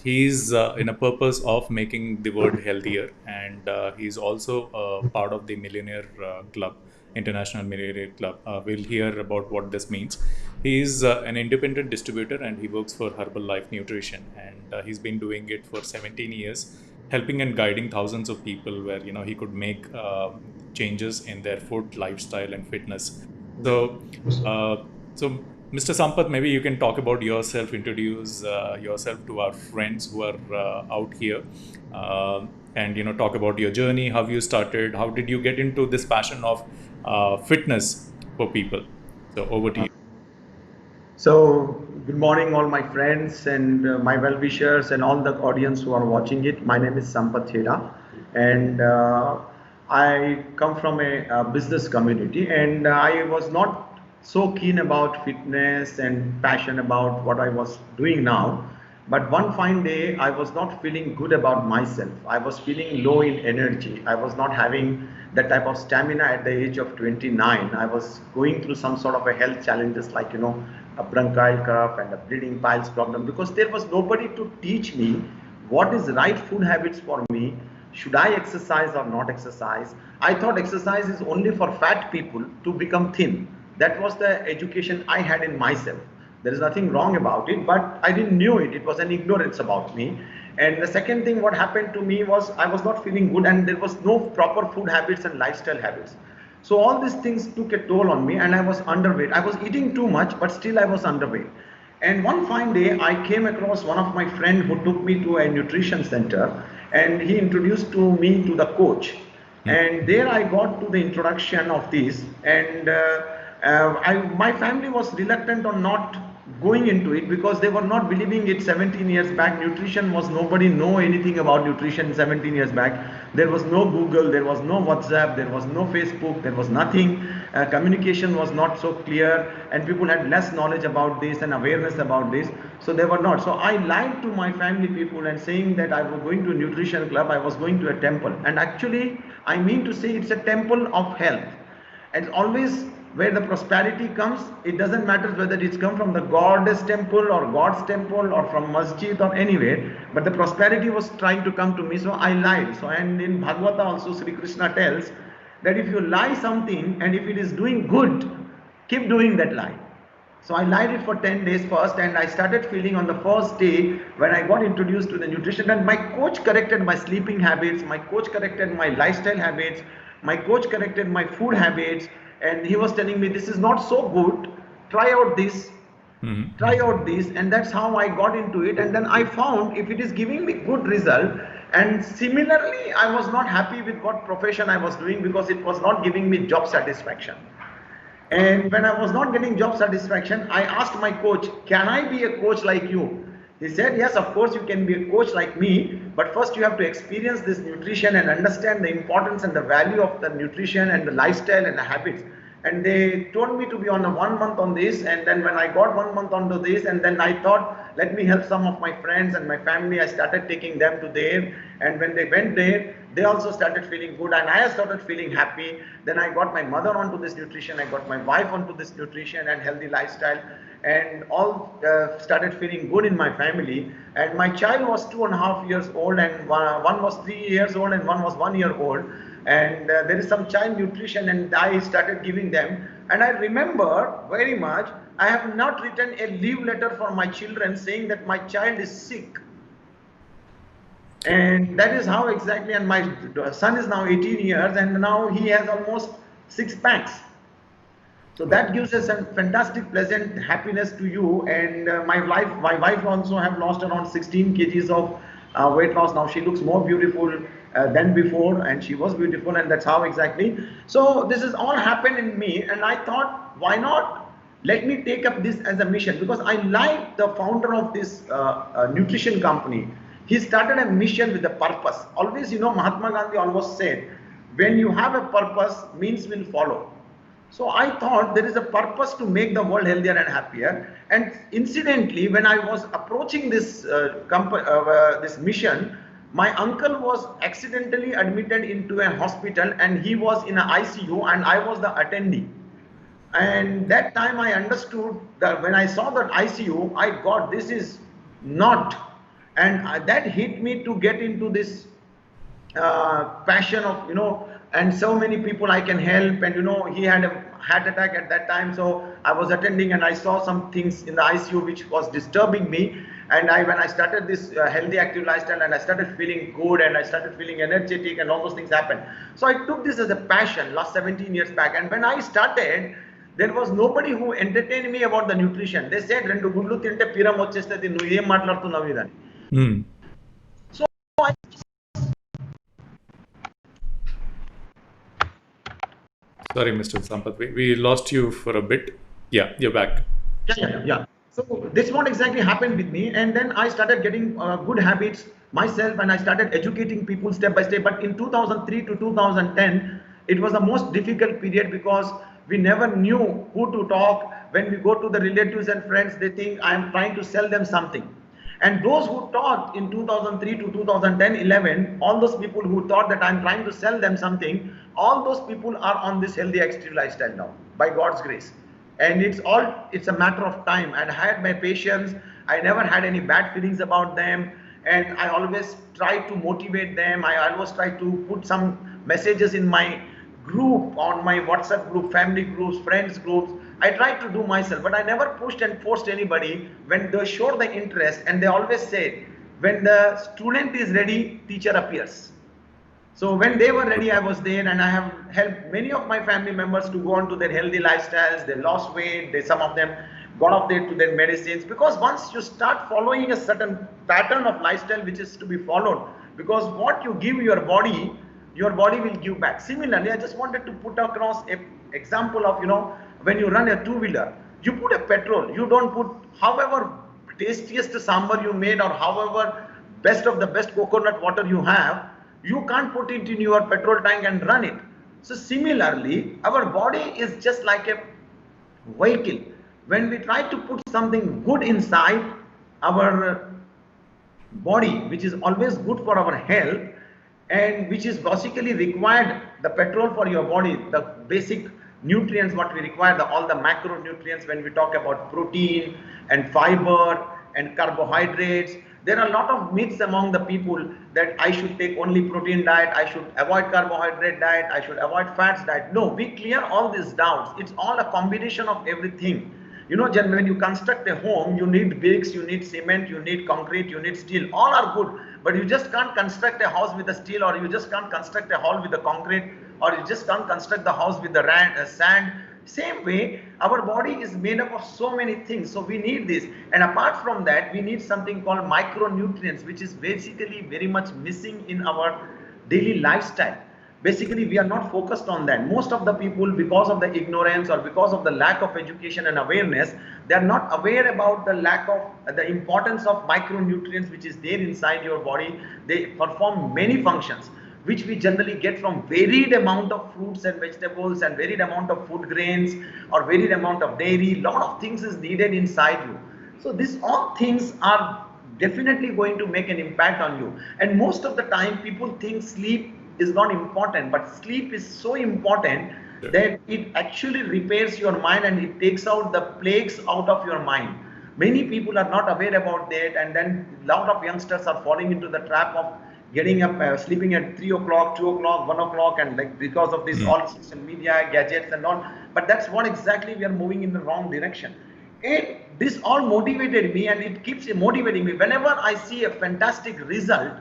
He's in a purpose of making the world healthier, and he's also part of the Millionaire Club, International Millionaire Club. We'll hear about what this means. He's an independent distributor, and he works for HerbalLife Nutrition, and he's been doing it for 17 years, helping and guiding thousands of people where he could make changes in their food, lifestyle, and fitness. So, uh, so Mr. Sampath, maybe you can talk about yourself, introduce yourself to our friends who are out here, and talk about your journey, how you started, how did you get into this passion of fitness for people. So over to you. So, good morning, all my friends and my well wishers, and all the audience who are watching it. My name is Sampath Heda, and I come from a business community, and I was not so keen about fitness and passion about what I was doing now. But one fine day, I was not feeling good about myself. I was feeling low in energy. I was not having that type of stamina at the age of 29. I was going through some sort of a health challenges like, a bronchial cough and a bleeding piles problem, because there was nobody to teach me what is right food habits for me. Should I exercise or not exercise? I thought exercise is only for fat people to become thin. That was the education I had in myself. There is nothing wrong about it, but I didn't know it. It was an ignorance about me. And the second thing what happened to me was I was not feeling good, and there was no proper food habits and lifestyle habits. So all these things took a toll on me, and I was underweight. I was eating too much, but still I was underweight. And one fine day, I came across one of my friend who took me to a nutrition center, and he introduced to me to the coach. And there I got to the introduction of this, and my family was reluctant on not going into it because they were not believing it. 17 years back, nutrition was, nobody know anything about nutrition 17 years back. There was no Google, there was no WhatsApp, there was no Facebook, there was nothing. Communication was not so clear, and people had less knowledge about this and awareness about this. So they were not. So I lied to my family people and saying that I was going to a nutrition club, I was going to a temple. And actually, I mean to say it's a temple of health. And always where the prosperity comes, it doesn't matter whether it's come from the goddess temple or God's temple or from masjid or anywhere, but the prosperity was trying to come to me, so I lied. So, and in Bhagavata also Sri Krishna tells that if you lie something and if it is doing good, keep doing that lie. So I lied it for 10 days first, and I started feeling on the first day when I got introduced to the nutrition, and my coach corrected my sleeping habits, my coach corrected my lifestyle habits, my coach corrected my food habits, and he was telling me this is not so good, try out this, try out this, and that's how I got into it. And then I found if it is giving me good result, and similarly I was not happy with what profession I was doing because it was not giving me job satisfaction. And when I was not getting job satisfaction, I asked my coach, can I be a coach like you? He said, yes, of course you can be a coach like me, but first you have to experience this nutrition and understand the importance and the value of the nutrition and the lifestyle and the habits. And they told me to be on a 1 month on this, and then when I got 1 month onto this, and then I thought, let me help some of my friends and my family. I started taking them to there, and when they went there, they also started feeling good, and I started feeling happy. Then I got my mother onto this nutrition, I got my wife onto this nutrition and healthy lifestyle, and all started feeling good in my family. And my child was 2.5 years old, and one was 3 years old, and one was 1 year old. And there is some child nutrition, and I started giving them. And I remember very much, I have not written a leave letter for my children saying that my child is sick. And that is how exactly, and my son is now 18 years, and now he has almost 6 packs. So that gives us a fantastic, pleasant happiness to you. And my wife also have lost around 16 kgs of weight loss. Now she looks more beautiful than before, and she was beautiful, and that's how exactly. So this has all happened in me, and I thought, why not? Let me take up this as a mission, because I like the founder of this nutrition company. He started a mission with a purpose. Always, Mahatma Gandhi always said, when you have a purpose, means will follow. So I thought there is a purpose to make the world healthier and happier. And incidentally, when I was approaching this this mission, my uncle was accidentally admitted into a hospital, and he was in an ICU, and I was the attendee. And that time I understood that when I saw that ICU, I got, this is not. and that hit me to get into this passion of, and so many people I can help. And he had a heart attack at that time, so I was attending and I saw some things in the ICU which was disturbing me. And when I started this healthy active lifestyle, and I started feeling good, and I started feeling energetic, and all those things happened. So I took this as a passion last 17 years back. And when I started, there was nobody who entertained me about the nutrition. They said రెండు గుడ్లు తింటే పీరం వచ్చేస్తుంది, నువ్వు ఏం మాట్లాడుతున్నావు ఇదని. So I Sorry, Mr. Sampath, we lost you for a bit. Yeah, you're back. Yeah. So this is what exactly happened with me, and then I started getting good habits myself, and I started educating people step by step. But in 2003 to 2010, it was the most difficult period, because we never knew who to talk. When we go to the relatives and friends, they think I am trying to sell them something. And those who thought in 2003 to 2010, 11, all those people who thought that I'm trying to sell them something, all those people are on this healthy active lifestyle now, by God's grace. And it's a matter of time. And I had my patients. I never had any bad feelings about them. And I always try to motivate them. I always try to put some messages in my group, on my WhatsApp group, family groups, friends groups. I tried to do myself, but I never pushed and forced anybody. When they show the interest, and they always say, when the student is ready, teacher appears. So when they were ready, I was there, and I have helped many of my family members to go on to their healthy lifestyles. They lost weight. Some of them got off to their medicines, because once you start following a certain pattern of lifestyle which is to be followed, because what you give your body will give back. Similarly, I just wanted to put across an example of, when you run a two-wheeler, you put a petrol. You don't put however tastiest sambar you made, or however best of the best coconut water you have. You can't put it in your petrol tank and run it. So similarly, our body is just like a vehicle. When we try to put something good inside our body, which is always good for our health, and which is basically required, the petrol for your body, the basic nutrients what we require, all the macronutrients, when we talk about protein and fiber and carbohydrates. There are a lot of myths among the people that I should take only protein diet, I should avoid carbohydrate diet, I should avoid fats diet. No, we clear all these doubts. It's all a combination of everything. When you construct a home, you need bricks, you need cement, you need concrete, you need steel. All are good, but you just can't construct a house with the steel, or you just can't construct a hall with the concrete, or you just can't construct the house with the sand. Same way, our body is made up of so many things, so we need this. And apart from that, we need something called micronutrients, which is basically very much missing in our daily lifestyle. Basically, we are not focused on that. Most of the people, because of the ignorance or because of the lack of education and awareness, they are not aware about the importance of micronutrients which is there inside your body. They perform many functions, which we generally get from varied amount of fruits and vegetables, and varied amount of food grains, or varied amount of dairy. Lot of things is needed inside you. So these all things are definitely going to make an impact on you. And most of the time, people think sleep is not important, but sleep is so important that it actually repairs your mind, and it takes out the plagues out of your mind. Many people are not aware about that, and then a lot of youngsters are falling into the trap of getting up, sleeping at 3 o'clock, 2 o'clock, 1 o'clock, and because of this all social media, gadgets and all. But that's what exactly we are moving in the wrong direction. And this all motivated me, and it keeps motivating me. Whenever I see a fantastic result,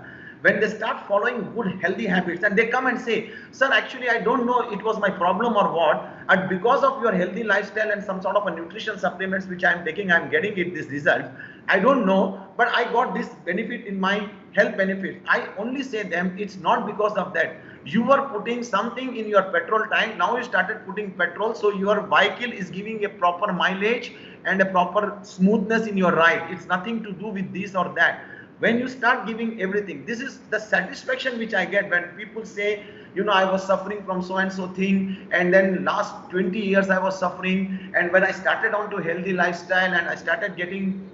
when they start following good healthy habits, and they come and say, sir, actually I don't know it was my problem or what, and because of your healthy lifestyle and some sort of a nutrition supplements which I am taking, I am getting this result. I don't know, but I got this benefit in my health benefit. I only say them, it's not because of that. You were putting something in your petrol tank, now you started putting petrol, so your vehicle is giving a proper mileage and a proper smoothness in your ride. It's nothing to do with this or that. When you start giving everything, this is the satisfaction which I get when people say, I was suffering from so and so thing, and then last 20 years I was suffering, and when I started on to healthy lifestyle, and I started getting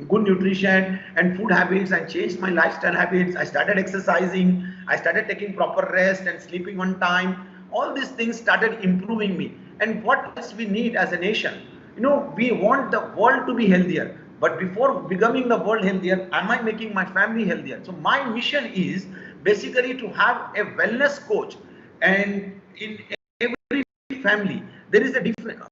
good nutrition and food habits, and changed my lifestyle habits, I started exercising, I started taking proper rest and sleeping on time, all these things started improving me. And what else we need as a nation? We want the world to be healthier. But before becoming the world healthier, am I making my family healthier? So my mission is basically to have a wellness coach, and in every family there is a different.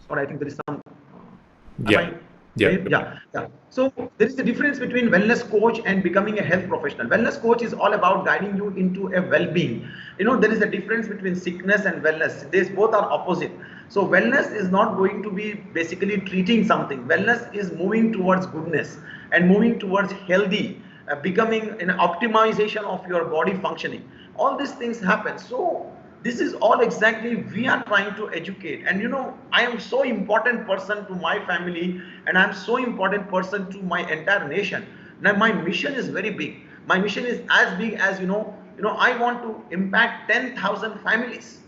Sorry, I think there is some. Am Yeah. I? Yeah. Yeah. So there is a difference between wellness coach and becoming a health professional. Wellness coach is all about guiding you into a well-being. There is a difference between sickness and wellness. These both are opposite. So wellness is not going to be basically treating something. Wellness is moving towards goodness and moving towards healthy, becoming an optimization of your body functioning. All these things happen. So this is all exactly we are trying to educate. And I am so important person to my family, and I'm so important person to my entire nation. Now my mission is very big. My mission is as big as I want to impact 10,000 families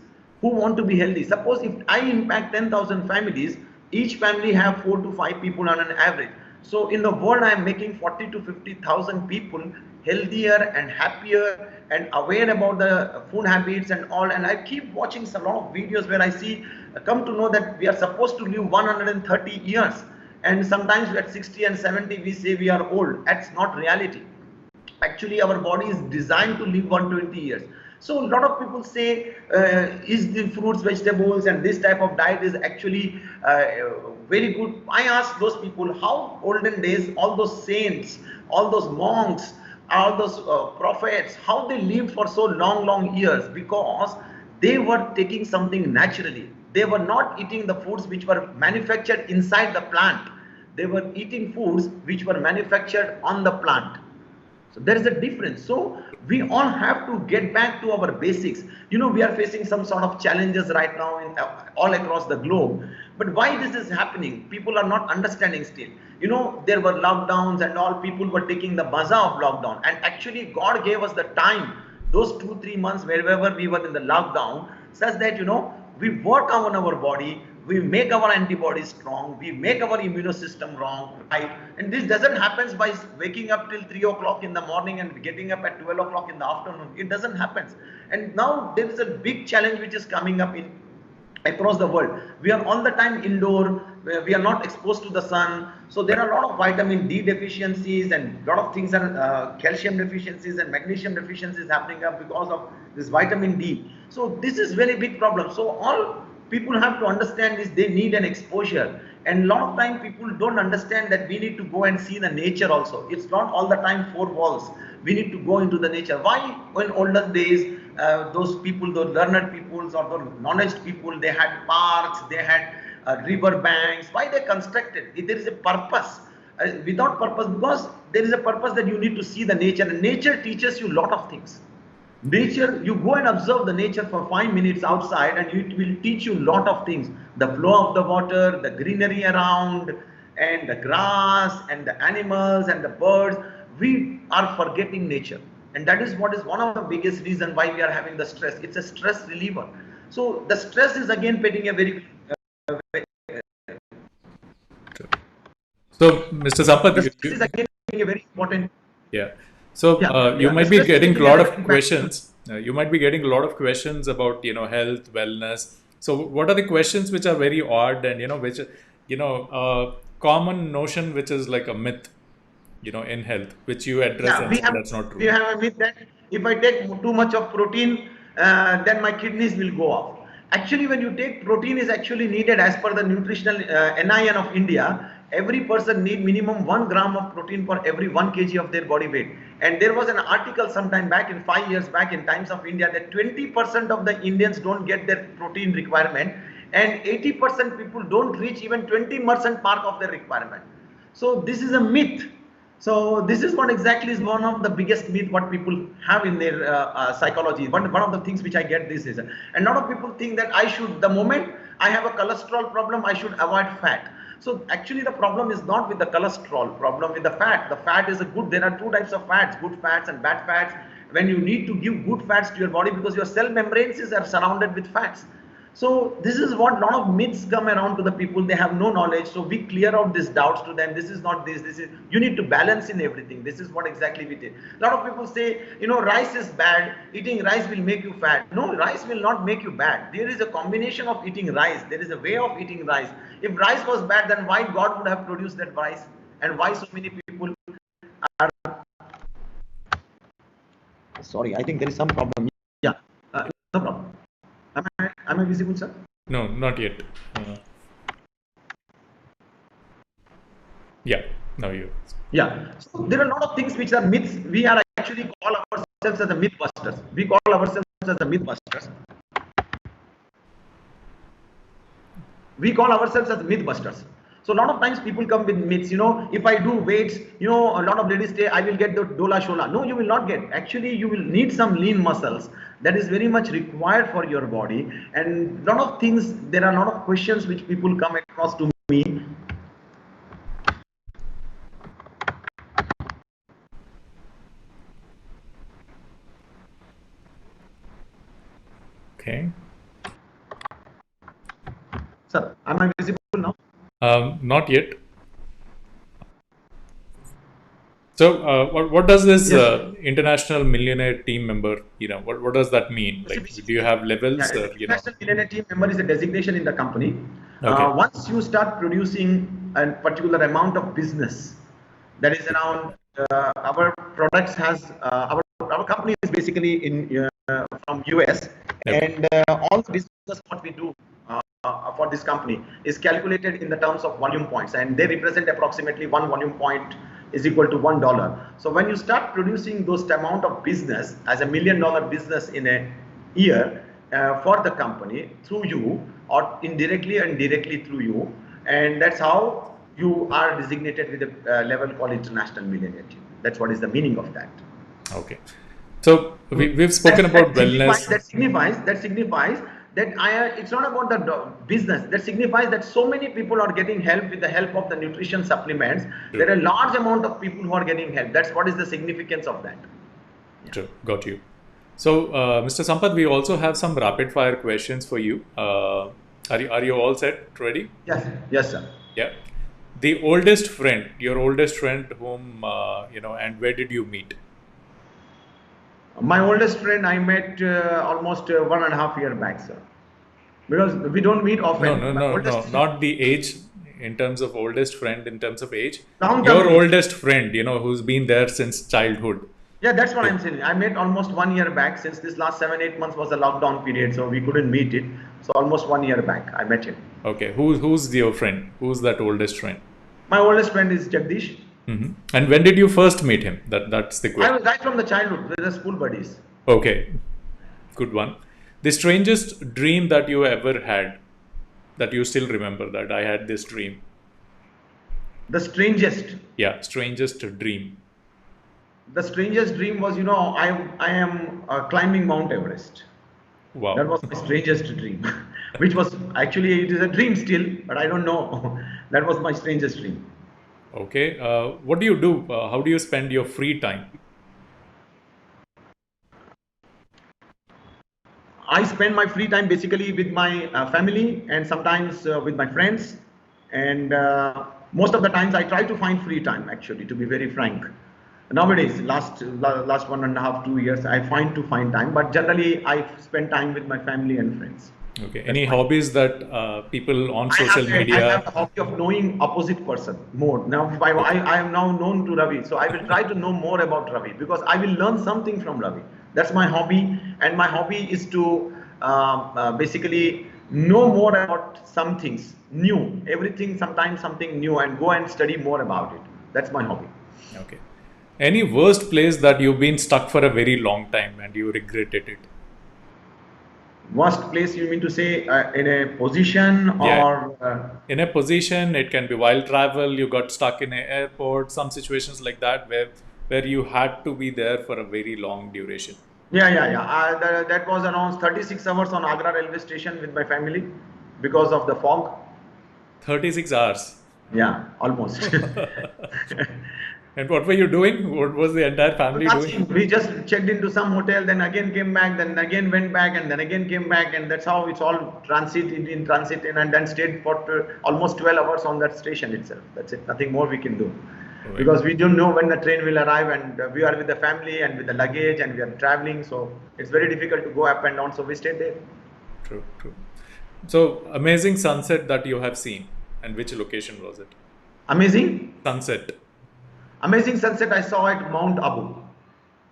who want to be healthy. Suppose if I impact 10,000 families, each family have 4 to 5 people on an average. So in the world, I am making 40 to 50,000 people healthier and happier and aware about the food habits and all. And I keep watching a lot of videos where I see, come to know that we are supposed to live 130 years. And sometimes at 60 and 70, we say we are old. That's not reality. Actually, our body is designed to live 120 years. So a lot of people say, is the fruits, vegetables and this type of diet is actually very good. I ask those people, how olden days, all those saints, all those monks, all those prophets, how they lived for so long years? Because they were taking something naturally. They were not eating the foods which were manufactured inside the plant. They were eating foods which were manufactured on the plant. So there is a difference. So we all have to get back to our basics. We are facing some sort of challenges right now in all across the globe. But why this is happening? People are not understanding still. There were lockdowns and all. People were taking the maza of lockdown. And actually, God gave us the time, those 2-3 months, wherever we were in the lockdown, such that we work on our body, we make our antibodies strong, we make our immune system wrong, right? And this doesn't happen by waking up till 3 o'clock in the morning and getting up at 12 o'clock in the afternoon. It doesn't happen. And now there is a big challenge which is coming up in across the world. We are all the time indoor, we are not exposed to the sun. So there are a lot of vitamin D deficiencies, and a lot of things are calcium deficiencies and magnesium deficiencies happening up because of this vitamin D. So this is very big problem. So all people have to understand is they need an exposure. And a lot of time people don't understand that we need to go and see the nature also. It's not all the time four walls. We need to go into the nature. Why in olden days, those people, those learned peoples or the knowledge people, they had parks, they had river banks. Why they constructed? If there is a purpose. Without purpose, because there is a purpose that you need to see the nature, and nature teaches you a lot of things. Nature, you go and observe the nature for 5 minutes outside, and it will teach you a lot of things. The flow of the water, the greenery around, and the grass, and the animals, and the birds. We are forgetting nature. And that is what is one of the biggest reason why we are having the stress. It's a stress reliever. So the stress is again putting a very So, Mr. the Sampath, stress is again a very important. yeah. So you The might be stress is getting a giving a lot very of impact. questions. You might be getting a lot of questions about health, wellness. So what are the questions which are very odd and which common notion which is like a myth in health which you address Yeah, and say that's not we true. have a myth that if I take too much of protein, then my kidneys will go off. Actually, when you take protein is actually needed as per the nutritional NIN of India. Every person need minimum 1 gram of protein for every 1 kg of their body weight. And there was an article sometime back in 5 years back in Times of India that 20% of the Indians don't get their protein requirement, and 80% people don't reach even 20% mark of their requirement. So this is a myth. So this is what exactly is one of the biggest myth what people have in their psychology. One of the things which I get this is, and a lot of people think that I should, the moment I have a cholesterol problem, I should avoid fat. So actually the problem is not with the cholesterol, problem with the fat. The fat is a good, there are two types of fats, good fats and bad fats. When you need to give good fats to your body, because your cell membranes are surrounded with fats. So this is what a lot of myths come around to the people. They have no knowledge. So we clear out these doubts to them. This is not this. This is, you need to balance in everything. This is what exactly we did. A lot of people say, rice is bad. Eating rice will make you fat. No, rice will not make you bad. There is a combination of eating rice. There is a way of eating rice. If rice was bad, then why God would have produced that rice? And why so many people are... Sorry, I think there is some problem. Yeah, no problem. Am I visible, sir? No, not yet. Yeah, now you. Yeah. So there are a lot of things which are myths. We are actually call ourselves as the Mythbusters. We call ourselves as the Mythbusters. We call ourselves as Mythbusters. So a lot of times people come with myths, if I do weights, a lot of ladies say I will get the dola shola. No, you will not get. Actually, you will need some lean muscles. That is very much required for your body. And a lot of things, there are a lot of questions which people come across to me. Okay. Sir, am I visible now? Not yet. So, what does this international millionaire team member, what does that mean? Like, do you have levels? Yeah, international millionaire team member is a designation in the company. Okay. Once you start producing a particular amount of business, that is around our products has our company is basically in from US, and all the business what we do for this company is calculated in the terms of volume points, and they represent approximately one volume point is equal to $1. So when you start producing those amount of business as $1 million business in a year for the company through you, or indirectly and directly through you, and that's how you are designated with a level called international millionaire team. That's what is the meaning of that. Okay. So we've spoken about wellness. That signifies that it's not about the business. That signifies that so many people are getting help with the help of the nutrition supplements. True. There are a large amount of people who are getting help. That's what is the significance of that. Yeah. True. Got you. So, Mr. Sampath, we also have some rapid fire questions for you. Are you all set? Ready? Yes, sir. Yeah. The oldest friend, your oldest friend, whom and where did you meet? My oldest friend I met almost 1.5 years back, sir. Because we don't meet often. No, not the age in terms of oldest friend, in terms of age. Your oldest friend, who's been there since childhood. Yeah, that's what I'm saying. I met almost 1 year back, since this last 7-8 months was a lockdown period, so we couldn't meet it. So almost 1 year back, I met him. Okay, who's your friend? Who's that oldest friend? My oldest friend is Jagdish. Mm-hmm. And when did you first meet him? That's the question. I was right from the childhood. We're the school buddies. Okay, good one. The strangest dream that you ever had, that you still remember, that I had this dream. The strangest? Yeah, strangest dream. The strangest dream was, I am climbing Mount Everest. Wow. That was my strangest dream, which was actually, it is a dream still, but I don't know. That was my strangest dream. Okay. What do you do? How do you spend your free time? I spend my free time basically with my family and sometimes with my friends. And most of the times I try to find free time, actually, to be very frank. Nowadays, last 1.5, 2 years, I find time, but generally I spend time with my family and friends. Okay. Any hobbies that people on social media? I have the hobby of knowing opposite person more. Now, I am now known to Ravi, so I will try to know more about Ravi, because I will learn something from Ravi. That's my hobby, and my hobby is to basically know more about some things new, everything, sometimes something new, and go and study more about it. That's my hobby. Okay. Any worst place that you've been stuck for a very long time and you regretted it? Worst place, you mean to say in a position or? In a position, it can be while travel, you got stuck in an airport, some situations like that where you had to be there for a very long duration. Yeah. That was around 36 hours on Agra railway station with my family because of the fog. 36 hours? Yeah, almost. And what were you doing? What was the entire family doing? Nothing. We just checked into some hotel, then again came back, then again went back, and then again came back, and that's how it's all transit, and then stayed for almost 12 hours on that station itself. That's it. Nothing more we can do. Right. Because we don't know when the train will arrive, and we are with the family and with the luggage, and we are traveling, so it's very difficult to go up and down. So we stayed there. True, true. So amazing sunset that you have seen, and which location was it? Amazing. Sunset. Amazing sunset I saw at Mount Abu.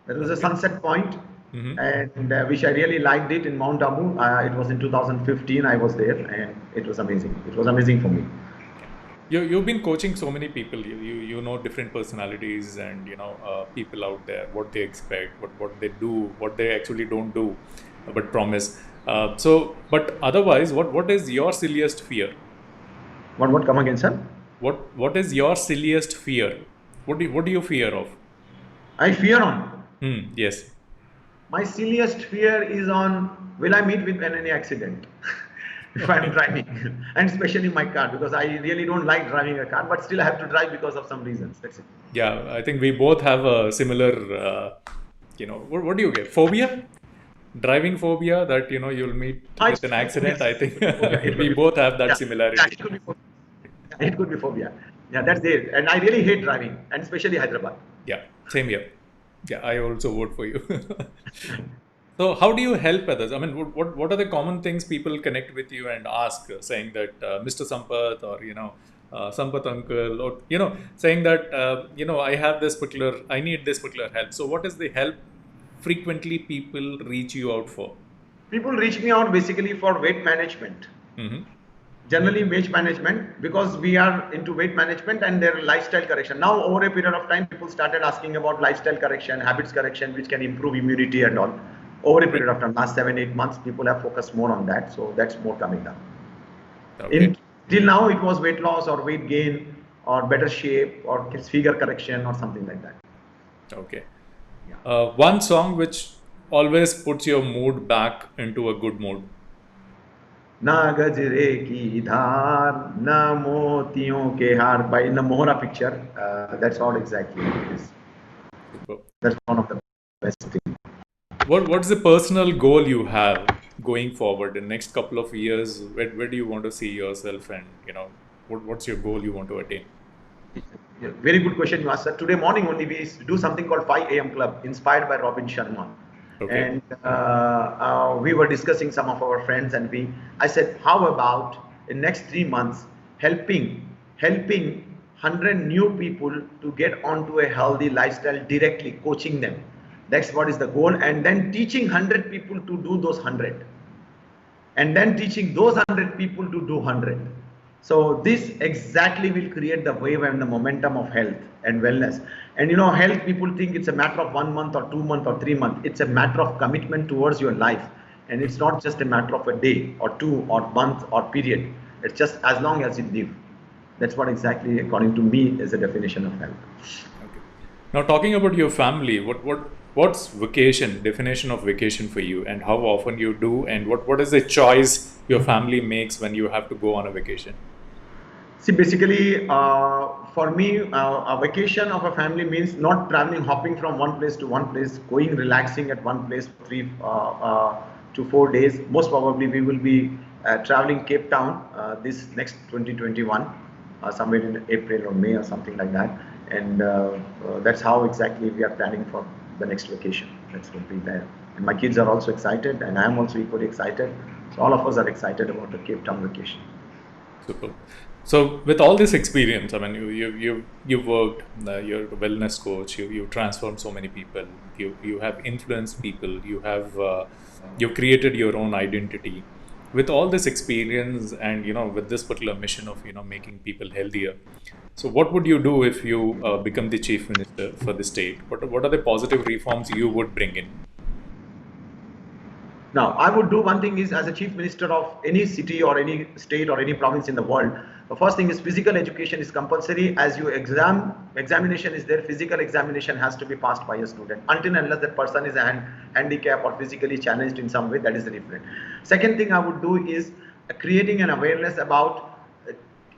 There was a sunset point, and which I really liked it in Mount Abu. It was in 2015. I was there, and it was amazing. It was amazing for me. You've been coaching so many people. You know different personalities and people out there, what they expect, what they do, what they actually don't do, but promise. But otherwise, what is your silliest fear? What come again, sir? What is your silliest fear? What do you fear of? I fear on. Yes. My silliest fear is on, will I meet with any accident if I'm driving, and especially my car, because I really don't like driving a car, but still I have to drive because of some reasons. That's it. Yeah, I think we both have a similar, what do you get? Phobia? Driving phobia, that you'll meet with an accident. I think we both have that similarity. Yeah, it could be phobia. It could be phobia. Yeah, that's it. And I really hate driving, and especially Hyderabad. Yeah, same here. Yeah, I also vote for you. So how do you help others? I mean, what are the common things people connect with you and ask, saying that Mr. Sampath, or Sampath uncle, or saying that I need this particular help. So what is the help frequently people reach you out for? People reach me out basically for weight management. Generally weight management, because we are into weight management and their lifestyle correction. Now over a period of time, people started asking about lifestyle correction, habits correction, which can improve immunity and all. Over a period of time, last 7-8 months, people have focused more on that. So that's more coming down. Okay. Till now, it was weight loss or weight gain or better shape or figure correction or something like that. Okay. Yeah. One song which always puts your mood back into a good mood. Na gajre ki dhar, na motiyon ke har, by in the Mohra picture. That's all exactly it is. Super. That's one of the best things. What's the personal goal you have going forward in the next couple of years? Where do you want to see yourself, and what's your goal you want to attain? Yeah, very good question you asked, sir. Today morning only we do something called 5 a.m. Club, inspired by Robin Sharma. Okay. And we were discussing some of our friends, and I said, how about in next 3 months helping 100 new people to get onto a healthy lifestyle directly, coaching them. That's what is the goal, and then teaching 100 people to do those 100, and then teaching those 100 people to do 100. So this exactly will create the wave and the momentum of health and wellness. And health, people think it's a matter of 1 month or 2 months or 3 months. It's a matter of commitment towards your life. And it's not just a matter of a day or 2 or month or period. It's just as long as you live. That's what exactly, according to me, is the definition of health. Okay. Now, talking about your family, what's vacation, definition of vacation for you, and how often you do, and what is the choice your family makes when you have to go on a vacation? See, basically, for me, a vacation of a family means not traveling, hopping from one place to one place, going relaxing at one place for 3 to 4 days. Most probably, we will be traveling Cape Town this next 2021, somewhere in April or May or something like that. And that's how exactly we are planning for the next vacation. That's what we there. And my kids are also excited, and I am also equally excited. So all of us are excited about the Cape Town vacation. Super. So with all this experience, I mean, you've worked, you're a wellness coach, you've transformed so many people, you have influenced people, you've created your own identity. With all this experience and with this particular mission of making people healthier, so what would you do if you become the chief minister for the state? What are the positive reforms you would bring in? Now, I would do one thing is, as a chief minister of any city or any state or any province in the world, the first thing is physical education is compulsory. As your examination is there, physical examination has to be passed by a student. Until and unless that person is a handicap or physically challenged in some way, that is different. Second thing I would do is creating an awareness about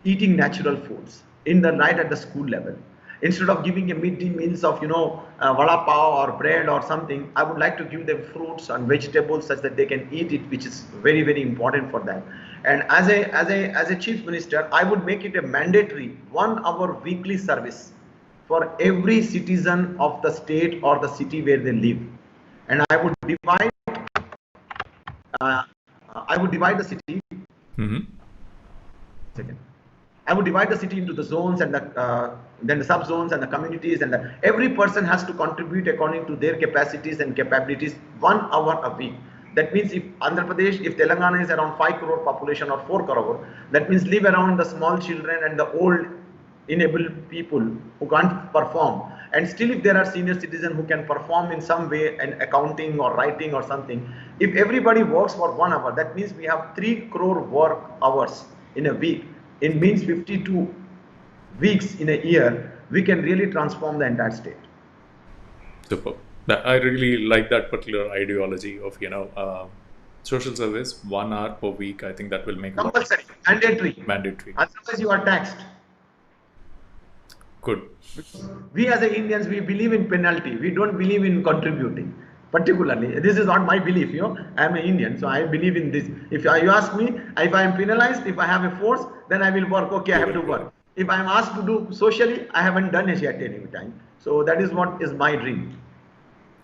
eating natural foods right at the school level. Instead of giving a midday meals of vada pav or bread or something, I would like to give them fruits and vegetables such that they can eat it, which is very very important for them. And as a chief minister, I would make it a mandatory 1 hour weekly service for every citizen of the state or the city where they live. And uh, I would divide the city. Mm-hmm. Second. I would divide the city into the zones and then the sub-zones and the communities, and every person has to contribute according to their capacities and capabilities 1 hour a week. That means if Andhra Pradesh, if Telangana is around 5 crore population or 4 crore, that means live around the small children and the old enabled people who can't perform. And still if there are senior citizens who can perform in some way in accounting or writing or something, if everybody works for 1 hour, that means we have 3 crore work hours in a week. It means 52 weeks in a year, we can really transform the entire state. Super. I really like that particular ideology of social service 1 hour per week. I think that will make compulsory, mandatory. Mandatory. Otherwise, you are taxed. Good. We as Indians, we believe in penalty. We don't believe in contributing. Particularly, this is not my belief. I am an Indian, so I believe in this. If you ask me, if I am penalized, if I have a force, then I will work. Okay, I have to work. If I am asked to do socially, I haven't done it yet any time. So that is what is my dream.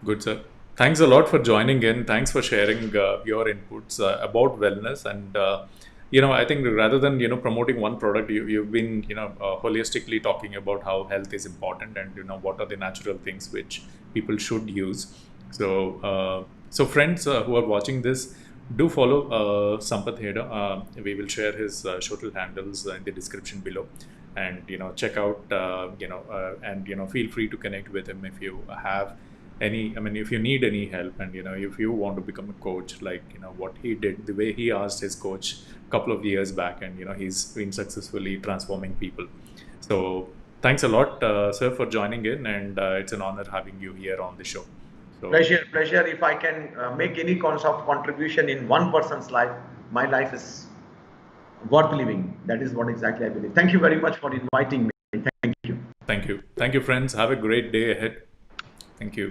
Good, sir. Thanks a lot for joining in. Thanks for sharing your inputs about wellness. And I think rather than promoting one product, you've been holistically talking about how health is important and what are the natural things which people should use. So friends who are watching this, do follow Sampath Heda. We will share his social handles in the description below, and check out and feel free to connect with him if you have any. If you need any help, and if you want to become a coach, like what he did, the way he asked his coach a couple of years back, and he's been successfully transforming people. So thanks a lot, sir, for joining in, and it's an honor having you here on the show. So, pleasure. If I can make any kind of contribution in one person's life, my life is worth living. That is what exactly I believe. Thank you very much for inviting me. Thank you. Thank you, friends. Have a great day ahead. Thank you.